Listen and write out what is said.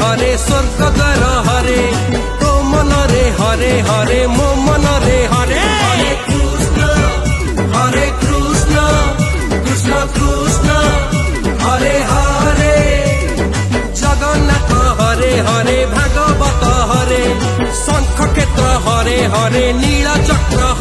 हरे स्वर्ग द्वार हरे तो मन रे हरे हरे मो मन रे हरे हरे कृष्ण कृष्ण कृष्ण हरे हरे जगन्नाथ हरे हरे भागवत हरे शंख क्षेत्र हरे हरे नील चक्र